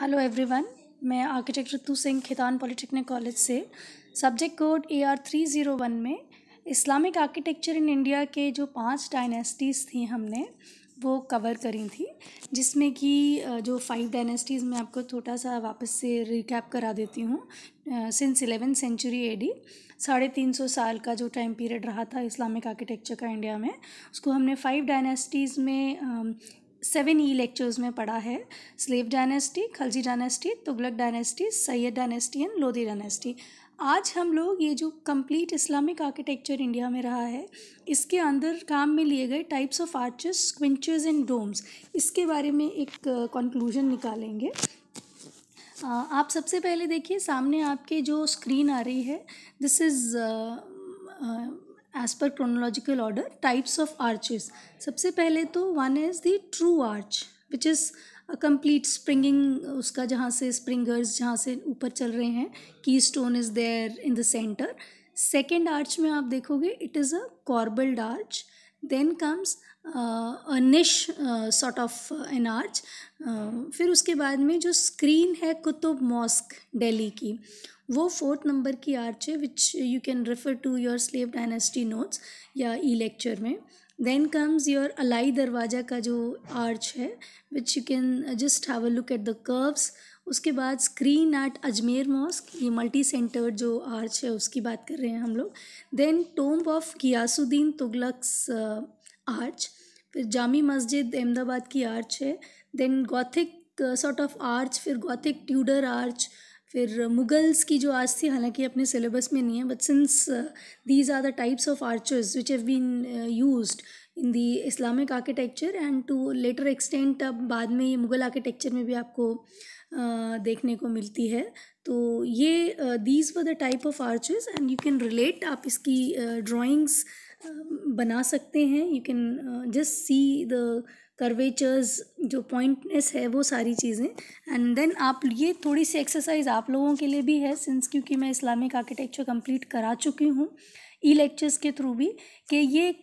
Hello everyone, मैं architect ऋतु Singh Khaitan polytechnic college से subject code AR301 में इस्लामिक आर्किटेक्चर इन इंडिया के जो 5 डायनेस्टीज़ थी हमने वो कवर करी थी, जिसमें कि जो 5 डायनेस्टीज़ मैं आपको छोटा सा वापस से रिकैप करा देती हूँ। सिंस 11th सेंचुरी AD 350 साल का जो टाइम पीरियड रहा था इस्लामिक आर्किटेक्चर का इंडिया में, उसको हमने 5 डायनेस्टीज़ में 7 लेक्चर्स में पढ़ा है। Slave dynasty, Khalji dynasty, Tughlaq dynasty, Syed dynasty and Lodhi dynasty. आज हम लोग ये जो कंप्लीट इस्लामिक आर्किटेक्चर इंडिया में रहा है, इसके अंदर काम में लिए गए types of arches, squinches and domes, इसके बारे में एक कंक्लूजन निकालेंगे। आप सबसे पहले देखिए, सामने आपके जो स्क्रीन आ रही है, दिस इज़ एज पर chronological order types of arches. सबसे पहले तो one is the true arch which is a complete springing, उसका जहाँ से स्प्रिंगर्स जहाँ से ऊपर चल रहे हैं, keystone is there in the centre. Second arch में आप देखोगे it is a corbelled arch. Then comes a niche sort of N arch. फिर उसके बाद में जो स्क्रीन है कुतुब मॉस्क दिल्ली की, वो 4th नंबर की आर्च है, which you can refer to your slave dynasty notes या लेक्चर में। Then comes your Alai Darwaza का जो आर्च है, which you can just have a look at the curves. उसके बाद स्क्रीन एट अजमेर मॉस्क, ये मल्टी सेंटर्ड जो आर्च है उसकी बात कर रहे हैं हम लोग। Then tomb of Ghiyasuddin Tughlaq's arch. फिर जामी मस्जिद अहमदाबाद की आर्च है। Then Gothic sort of arch, फिर गॉथिक ट्यूडर आर्च, फिर मुगल्स की जो आर्च थी, हालांकि अपने सिलेबस में नहीं है, but since these are the types of arches which have been used in the Islamic architecture and to later extent, अब बाद में ये मुग़ल आर्किटेक्चर में भी आपको देखने को मिलती है। तो ये these were the type of arches and you can relate, आप इसकी ड्राइंग्स बना सकते हैं। You can just see the curvatures, जो पॉइंटनेस है, वो सारी चीज़ें। एंड देन आप ये थोड़ी सी एक्सरसाइज आप लोगों के लिए भी है, सिंस क्योंकि मैं इस्लामिक आर्किटेक्चर कंप्लीट करा चुकी हूँ लेक्चर्स के थ्रू भी, कि ये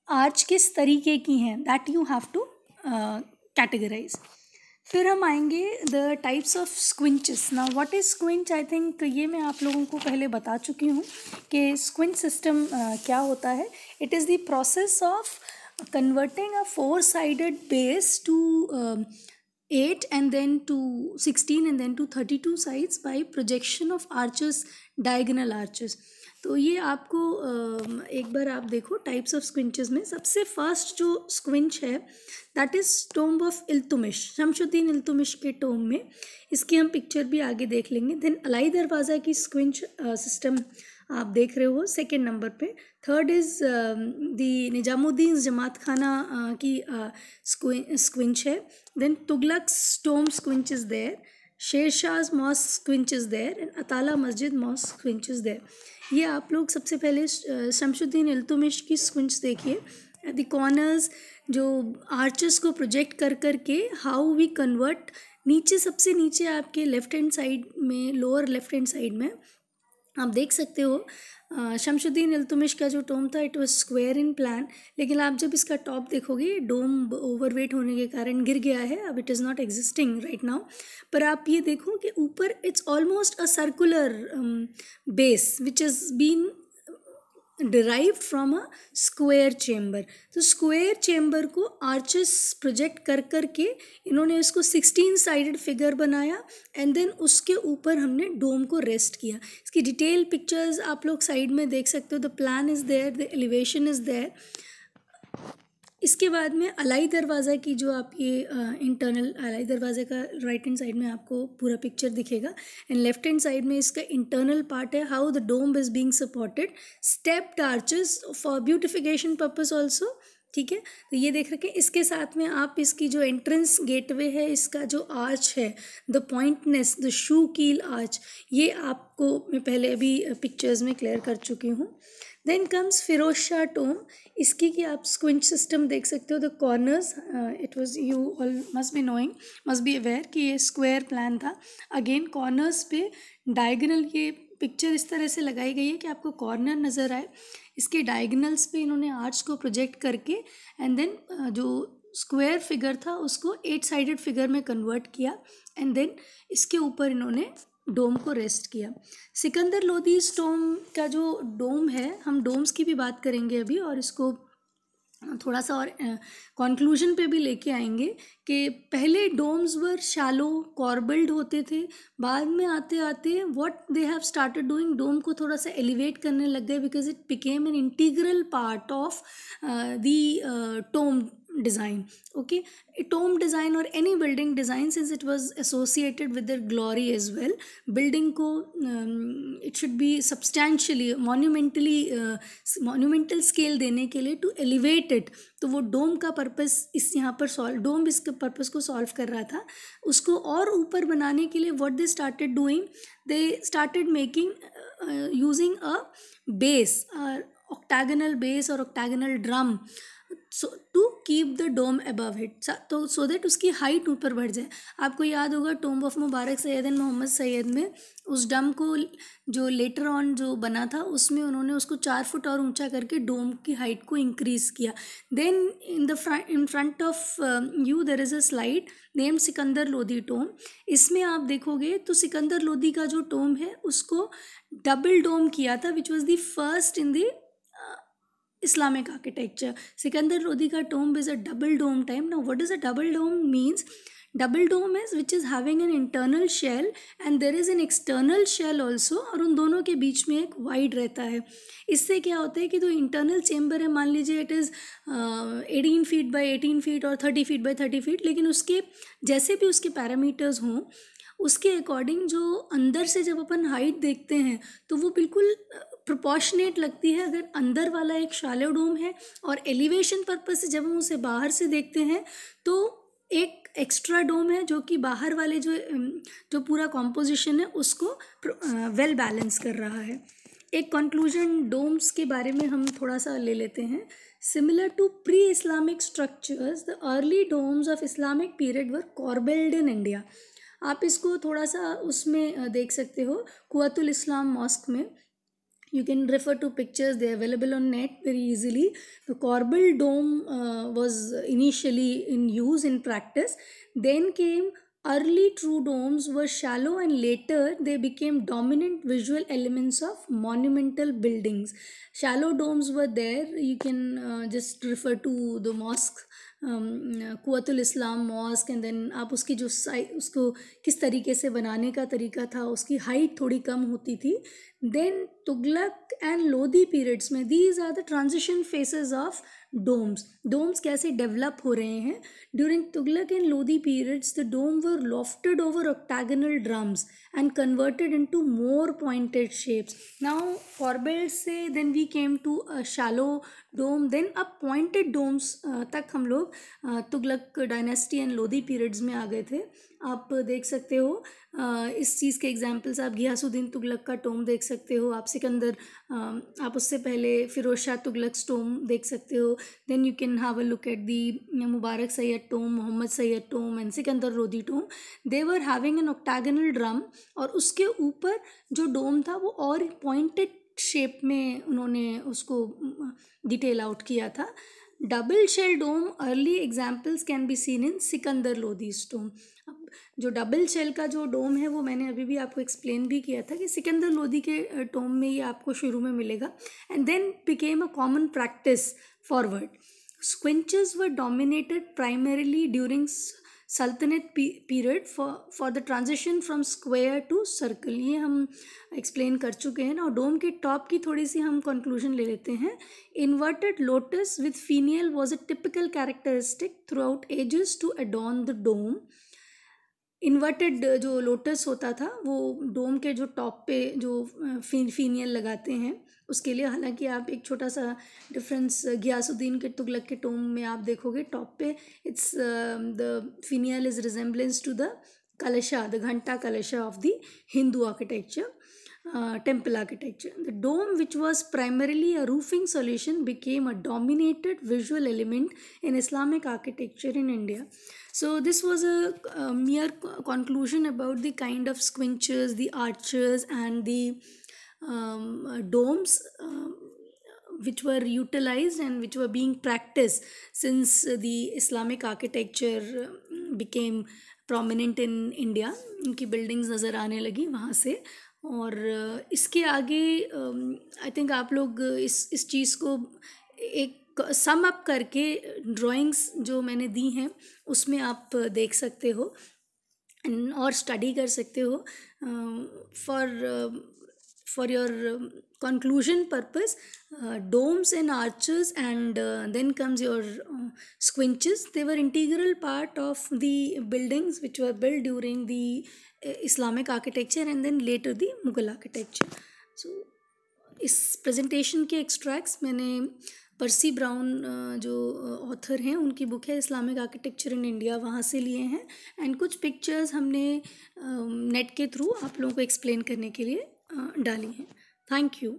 आर्च किस तरीके की हैं, that you have to categorise. फिर हम आएंगे the types of squinches. Now what is squinch, I think ये मैं आप लोगों को पहले बता चुकी हूँ कि स्क्विंच सिस्टम क्या होता है। It is the process of converting a 4-sided base to 8 and then to 16 and then to 32 sides by projection of arches, diagonal arches. तो ये आपको एक बार आप देखो टाइप्स ऑफ स्क्विंचेस में, सबसे फर्स्ट जो स्क्विंच है that is tomb of Iltutmish, Shamsuddin Iltutmish के टोम्ब में। इसकी हम पिक्चर भी आगे देख लेंगे। देन अलाई दरवाज़ा की स्क्विंच सिस्टम आप देख रहे हो 2nd नंबर पे। Third is the Nizamuddin Jamat Khana की स्क्विंच है। देन तुगलक स्टोम squinch is there, Sher Shah mosque squinch is there and Atala Masjid mosque squinch is there. ये आप लोग सबसे पहले शमशुद्दीन इल्तुमिश की स्क्विंच देखिए। द कॉर्नर्स जो आर्चेस को प्रोजेक्ट कर करके हाउ वी कन्वर्ट, नीचे सबसे नीचे आपके लेफ्ट हैंड साइड में, लोअर लेफ्ट हैंड साइड में आप देख सकते हो शमशुद्दीन इल्तुमिश का जो टोम था it was square in plan, लेकिन आप जब इसका टॉप देखोगे डोम ओवरवेट होने के कारण गिर गया है, अब it is not existing right now. पर आप ये देखो कि ऊपर it's almost a circular base which is been derived from a square chamber। तो स्क्वायर चेम्बर को आर्चेस प्रोजेक्ट कर करके इन्होंने इसको 16 साइडेड फिगर बनाया एंड देन उसके ऊपर हमने डोम को रेस्ट किया। इसकी डिटेल पिक्चर्स आप लोग साइड में देख सकते हो। The plan is there, the elevation is there. इसके बाद में अलाई दरवाज़ा की जो आप ये इंटरनल अलाई दरवाज़े का राइट हैंड साइड में आपको पूरा पिक्चर दिखेगा एंड लेफ्ट हैंड साइड में इसका इंटरनल पार्ट है, how the dome is being supported, stepped arches for beautification purpose also. ठीक है, तो ये देख रखे। इसके साथ में आप इसकी जो एंट्रेंस गेटवे है, इसका जो आर्च है, द पॉइंटनेस, द शू कील आर्च, ये आपको मैं पहले अभी पिक्चर्स में क्लियर कर चुकी हूँ। Then comes Firoz Shah tomb. इसकी कि आप स्क्विंच सिस्टम देख सकते हो। The corners, it was, you all must be knowing, must be aware कि ये स्क्वायर प्लान था। अगेन कॉर्नर्स पे डायगोनल, ये पिक्चर इस तरह से लगाई गई है कि आपको कॉर्नर नज़र आए। इसके डायगोनल्स पे इन्होंने आर्च को प्रोजेक्ट करके एंड देन जो स्क्वायर फिगर था उसको 8 साइडेड फिगर में कन्वर्ट किया एंड देन इसके ऊपर इन्होंने डोम को रेस्ट किया। सिकंदर लोदी डोम का जो डोम है, हम डोम्स की भी बात करेंगे अभी और इसको थोड़ा सा और कंक्लूजन पे भी लेके आएंगे कि पहले डोम्स वर शैलो कॉर्बल्ड होते थे, बाद में आते आते what they have started doing, dome को थोड़ा सा एलिवेट करने लग गए because it became an integral part of the tomb design. Okay, a tomb design or any building design, since it was associated with their glory as well, building को it should be substantially monumental scale देने के लिए to elevate it, तो वो डोम का purpose इस यहाँ पर डोम इसके पर्पस को सॉल्व कर रहा था। उसको और ऊपर बनाने के लिए what they started doing, they started making using a base, octagonal base or octagonal drum, so to keep the dome above it, तो सो दैट उसकी हाइट ऊपर बढ़ जाए। आपको याद होगा tomb of Mubarak Sayyid and Mohammad Sayyid में उस डम को जो लेटर ऑन जो बना था उसमें उन्होंने उसको 4 फुट और ऊंचा करके डोम की हाइट को इंक्रीज़ किया। Then in front of you there is a slide named Sikandar Lodi tomb. इसमें आप देखोगे तो सिकंदर लोदी का जो टोम है उसको डबल डोम किया था, which was the first in the Islamic architecture. Sikandar Lodi ka tomb is a double dome type. Now what does a double dome means? Double dome is which is having an internal shell and there is an external shell also, और उन दोनों के बीच में एक wide रहता है। इससे क्या होता है कि जो इंटरनल चेम्बर है, मान लीजिए it is 18 feet by 18 feet और 30 फीट बाई 30 फीट, लेकिन उसके जैसे भी उसके पैरामीटर्स हों उसके अकॉर्डिंग जो अंदर से जब अपन हाइट देखते हैं तो वो बिल्कुल प्रोपोर्शनेट लगती है। अगर अंदर वाला एक शैलो डोम है और एलिवेशन पर्पस से जब हम उसे बाहर से देखते हैं तो एक एक्स्ट्रा डोम है जो कि बाहर वाले जो पूरा कॉम्पोजिशन है उसको वेल बैलेंस कर रहा है। एक कंक्लूजन डोम्स के बारे में हम थोड़ा सा ले लेते हैं। Similar to pre Islamic structures, the early domes of Islamic period were corbelled in India. आप इसको थोड़ा सा उसमें देख सकते हो, कुव्वतुल इस्लाम मॉस्क में। You can refer to pictures, they are available on net very easily. The corbelled dome was initially in use in practice. Then came early true domes were shallow and later they became dominant visual elements of monumental buildings. Shallow domes were there. You can just refer to the mosque, Quwwatul Islam mosque, and then आप उसकी जो उसको किस तरीके से बनाने का तरीका था, उसकी हाइट थोड़ी कम होती थी। Then Tughlaq and Lodi periods में these are the transition phases of domes कैसे डेवलप हो रहे हैं। During Tughlaq and Lodi periods the dome were lofted over octagonal drums and converted into more pointed shapes. Now corbelled से then we came to a shallow dome, then अब pointed domes तक हम लोग Tughlaq dynasty and Lodi periods में आ गए थे। आप देख सकते हो इस चीज़ के एग्जाम्पल्स, आप गियासुद्दीन तुगलक का टोम देख सकते हो, आप सिकंदर आप उससे पहले फिरोज शाह तुगलक टोम देख सकते हो। Then you can have a look at the Mubarak Sayyid tomb, Mohammed Sayyid tomb and Sikandar Lodi tomb. They were having an octagonal drum और उसके ऊपर जो डोम था वो और पॉइंटेड शेप में उन्होंने उसको डिटेल आउट किया था। Double shell dome early examples can be seen in Sikandar Lodi's tomb. अब जो डबल शेल का जो डोम है वो मैंने अभी भी आपको एक्सप्लेन भी किया था कि सिकंदर लोदी के टोम में ये आपको शुरू में मिलेगा and then became a common practice forward. Squinches were dominated primarily during Sultanate period for the transition from square to circle. ये हम एक्सप्लेन कर चुके हैं ना। और डोम के टॉप की थोड़ी सी हम कंक्लूजन ले लेते हैं। Inverted lotus with finial was a typical characteristic throughout ages to adorn the dome. Inverted जो लोटस होता था वो डोम के जो टॉप पे जो फीनियल लगाते हैं उसके लिए, हालांकि आप एक छोटा सा डिफरेंस गियासुद्दीन के तुगलक के टोम में आप देखोगे टॉप पे it's the finial is resemblance to the kalasha, the ghanta kalasha of the Hindu architecture, temple architecture. The dome, which was primarily a roofing solution, became a dominated visual element in Islamic architecture in India. So this was a mere conclusion about the kind of squinches, the arches and the domes which were utilized and which were being practiced since the Islamic architecture became prominent in India. उनकी buildings नज़र आने लगी वहाँ से। और इसके आगे I think आप लोग इस चीज़ को एक सम अप करके ड्राइंग्स जो मैंने दी हैं उसमें आप देख सकते हो और स्टडी कर सकते हो for your conclusion purpose. Domes and arches, and then comes your squinches. They were integral part of the buildings which were built during the Islamic architecture and then later the Mughal architecture. So इस presentation के extracts मैंने पर्सी brown जो author हैं उनकी book है Islamic architecture in India, वहाँ से लिए हैं। एंड कुछ पिक्चर्स हमने नेट के थ्रू आप लोगों को एक्सप्लेन करने के लिए डाली हैं। Thank you.